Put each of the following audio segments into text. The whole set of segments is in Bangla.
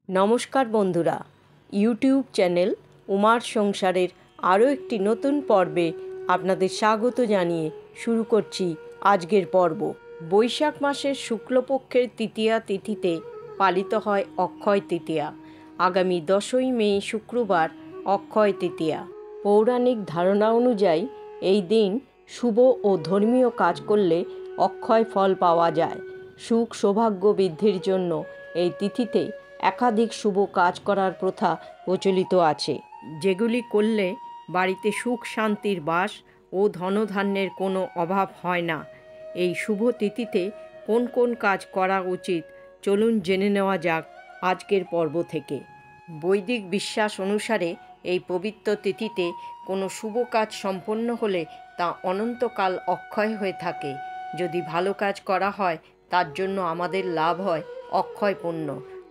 নমস্কার বন্ধুরা, ইউটিউব চ্যানেল উমার সংসারের আরও একটি নতুন পর্বে আপনাদের স্বাগত জানিয়ে শুরু করছি আজকের পর্ব। বৈশাখ মাসের শুক্লপক্ষের তৃতীয়া তিথিতে পালিত হয় অক্ষয় তৃতীয়া। আগামী 10ই মে শুক্রবার অক্ষয় তৃতীয়া। পৌরাণিক ধারণা অনুযায়ী এই দিন শুভ ও ধর্মীয় কাজ করলে অক্ষয় ফল পাওয়া যায়। সুখ সৌভাগ্য বৃদ্ধির জন্য এই তিথিতে একাধিক শুভ কাজ করার প্রথা প্রচলিত আছে, যেগুলি করলে বাড়িতে সুখ শান্তির বাস ও ধনধান্যের কোনো অভাব হয় না। এই শুভ তিথিতে কোন কোন কাজ করা উচিত চলুন জেনে নেওয়া যাক আজকের পর্ব থেকে। বৈদিক বিশ্বাস অনুসারে এই পবিত্র তিথিতে কোনো শুভ কাজ সম্পন্ন হলে তা অনন্তকাল অক্ষয় হয়ে থাকে। যদি ভালো কাজ করা হয় তার জন্য আমাদের লাভ হয় অক্ষয় পুণ্য,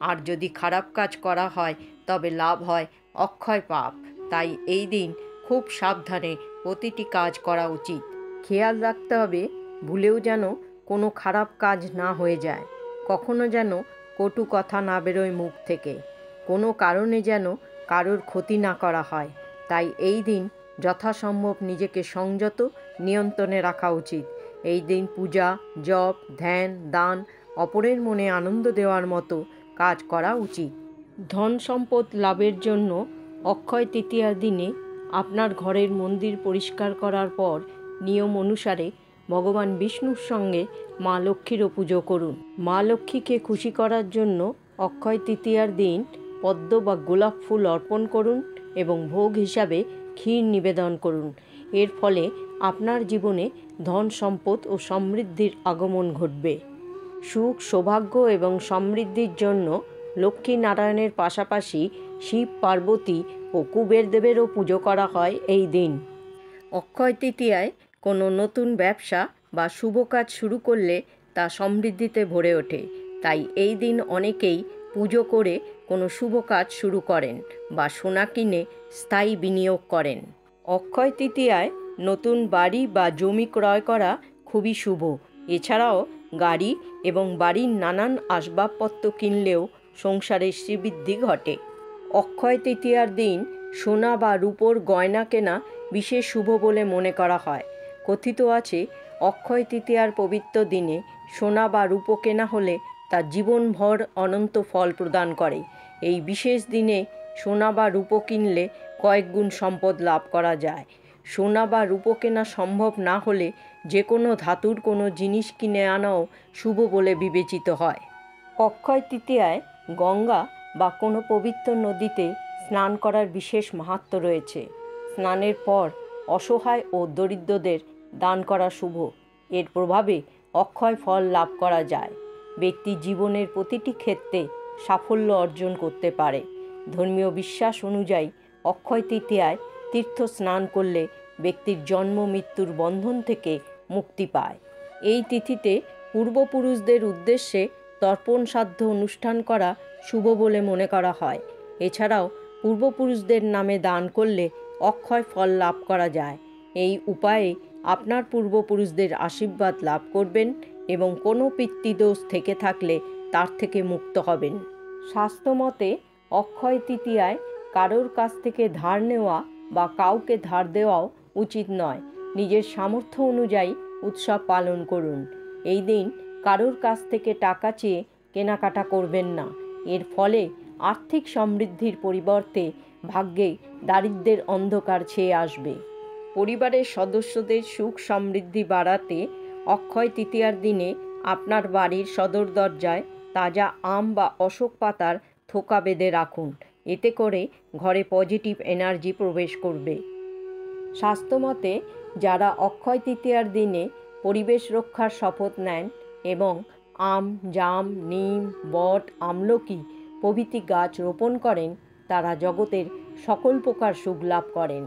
আর যদি খারাপ কাজ করা হয় তবে লাভ হয় অক্ষয় পাপ। তাই এই দিন খুব সাবধানে প্রতিটি কাজ করা উচিত। খেয়াল রাখতে হবে ভুলেও যেন কোনো খারাপ কাজ না হয়ে যায়, কখনো যেন কটু কথা না বেরোয় মুখ থেকে, কোনো কারণে যেন কারোর ক্ষতি না করা হয়। তাই এই দিন যথাসম্ভব নিজেকে সংযত নিয়ন্ত্রণে রাখা উচিত। এই দিন পূজা, জপ, ধ্যান, দান, অপরের মনে আনন্দ দেওয়ার মতো কাজ করা উচিত। ধন সম্পদ লাভের জন্য অক্ষয় তৃতীয়ার দিনে আপনার ঘরের মন্দির পরিষ্কার করার পর নিয়ম অনুসারে ভগবান বিষ্ণুর সঙ্গে মা লক্ষ্মীরও পুজো করুন। মা লক্ষ্মীকে খুশি করার জন্য অক্ষয় তৃতীয়ার দিন পদ্ম বা গোলাপ ফুল অর্পণ করুন এবং ভোগ হিসাবে ক্ষীর নিবেদন করুন। এর ফলে আপনার জীবনে ধন সম্পদ ও সমৃদ্ধির আগমন ঘটবে। সুখ সৌভাগ্য এবং সমৃদ্ধির জন্য লক্ষ্মী নারায়ণের পাশাপাশি শিব, পার্বতী ও কুবের দেবেরও পুজো করা হয় এই দিন। অক্ষয় তৃতীয়ায় কোনো নতুন ব্যবসা বা শুভ কাজ শুরু করলে তা সমৃদ্ধিতে ভরে ওঠে। তাই এই দিন অনেকেই পুজো করে কোনো শুভ কাজ শুরু করেন বা সোনা কিনে স্থায়ী বিনিয়োগ করেন। অক্ষয় তৃতীয়ায় নতুন বাড়ি বা জমি ক্রয় করা খুবই শুভ। এছাড়াও গাড়ি এবং বাড়ির নানান আসবাবপত্র কিনলেও সংসারের শ্রীবৃদ্ধি ঘটে। অক্ষয় তৃতীয়ার দিন সোনা বা রূপোর গয়না কেনা বিশেষ শুভ বলে মনে করা হয়। কথিত আছে, অক্ষয় তৃতীয়ার পবিত্র দিনে সোনা বা রূপো কেনা হলে তা জীবনভর অনন্ত ফল প্রদান করে। এই বিশেষ দিনে সোনা বা রূপো কিনলে কয়েক গুণ সম্পদ লাভ করা যায়। সোনা বা রূপো কেনা সম্ভব না হলে যে কোনো ধাতুর কোনো জিনিস কিনে আনাও শুভ বলে বিবেচিত হয়। অক্ষয় তৃতীয়ায় গঙ্গা বা কোনো পবিত্র নদীতে স্নান করার বিশেষ মাহাত্ম্য রয়েছে। স্নানের পর অসহায় ও দরিদ্রদের দান করা শুভ। এর প্রভাবে অক্ষয় ফল লাভ করা যায়। ব্যক্তি জীবনের প্রতিটি ক্ষেত্রে সাফল্য অর্জন করতে পারে। ধর্মীয় বিশ্বাস অনুযায়ী অক্ষয় তৃতীয়ায় তীর্থ স্নান করলে ব্যক্তির জন্ম মৃত্যুর বন্ধন থেকে মুক্তি পায়। এই তিথিতে পূর্বপুরুষদের উদ্দেশ্যে তর্পণ শ্রাদ্ধ অনুষ্ঠান করা শুভ বলে মনে করা হয়। এছাড়াও পূর্বপুরুষদের নামে দান করলে অক্ষয় ফল লাভ করা যায়। এই উপায়ে আপনার পূর্বপুরুষদের আশীর্বাদ লাভ করবেন এবং কোনো পিতৃদোষ থেকে থাকলে তার থেকে মুক্ত হবেন। শাস্ত্রমতে অক্ষয় তৃতীয়ায় কারোর কাছ থেকে ধার নেওয়া বা কাউকে ধার দেওয়াও উচিত নয়। নিজের সামর্থ্য অনুযায়ী উৎসব পালন করুন। এই দিন কারোর কাছ থেকে টাকা চেয়ে কেনাকাটা করবেন না। এর ফলে আর্থিক সমৃদ্ধির পরিবর্তে ভাগ্যে দারিদ্র্যের অন্ধকার ছেয়ে আসবে। পরিবারের সদস্যদের সুখ সমৃদ্ধি বাড়াতে অক্ষয় তৃতীয়ার দিনে আপনার বাড়ির সদর দরজায় তাজা আম বা অশোক পাতার থোকা বেঁধে রাখুন। এতে করে ঘরে পজিটিভ এনার্জি প্রবেশ করবে। স্বাস্থ্যমতে যারা অক্ষয় তৃতীয়ার দিনে পরিবেশ রক্ষার শপথ নেন এবং আম, জাম, নিম, বট, আমলকি প্রভৃতি গাছ রোপণ করেন, তারা জগতের সকল প্রকার সুখ লাভ করেন।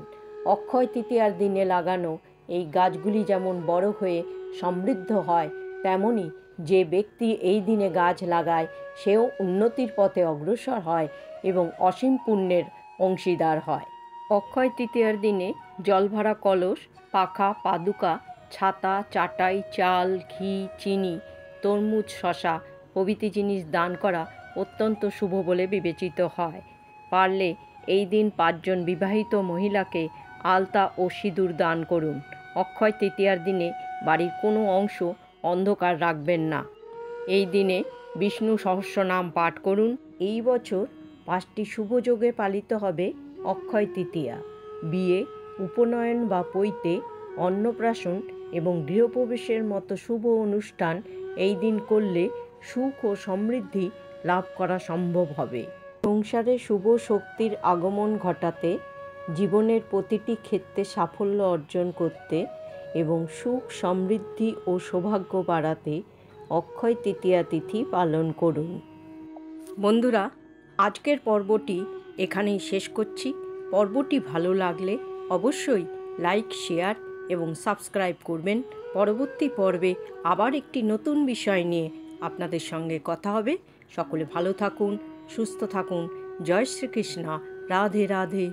অক্ষয় তৃতীয়ার দিনে লাগানো এই গাছগুলি যেমন বড় হয়ে সমৃদ্ধ হয়, তেমনি যে ব্যক্তি এই দিনে গাছ লাগায় সেও উন্নতির পথে অগ্রসর হয় এবং অসীম পুণ্যের অংশীদার হয়। অক্ষয় তৃতীয়ার দিনে জলভরা কলস, পাখা, পাদুকা, ছাতা, চাটাই, চাল, ঘি, চিনি, তরমুজ, শশা প্রভৃতি জিনিস দান করা অত্যন্ত শুভ বলে বিবেচিত হয়। পারলে এই দিন 5 জন বিবাহিত মহিলাকে আলতা ও সিঁদুর দান করুন। অক্ষয় তৃতীয়ার দিনে বাড়ির কোনো অংশ অন্ধকার রাখবেন না। এই দিনে বিষ্ণু সহস্রনাম পাঠ করুন। এই বছর 5টি শুভ যোগে পালিত হবে অক্ষয় তৃতীয়া। বিয়ে, উপনয়ন বা পৈতে, অন্নপ্রাশন এবং গৃহপ্রবেশের মতো শুভ অনুষ্ঠান এই দিন করলে সুখ ও সমৃদ্ধি লাভ করা সম্ভব হবে। সংসারে শুভ শক্তির আগমন ঘটাতে, জীবনের প্রতিটি ক্ষেত্রে সাফল্য অর্জন করতে এবং সুখ সমৃদ্ধি ও সৌভাগ্য বাড়াতে অক্ষয় তৃতীয়া তিথি পালন করুন। বন্ধুরা, আজকের পর্বটি এখানেই শেষ করছি। পর্বটি ভালো লাগলে অবশ্যই লাইক, শেয়ার এবং সাবস্ক্রাইব করবেন। পরবর্তী পর্বে আবার একটি নতুন বিষয় নিয়ে আপনাদের সঙ্গে কথা হবে। সকলে ভালো থাকুন, সুস্থ থাকুন। জয় শ্রীকৃষ্ণ। রাধে রাধে।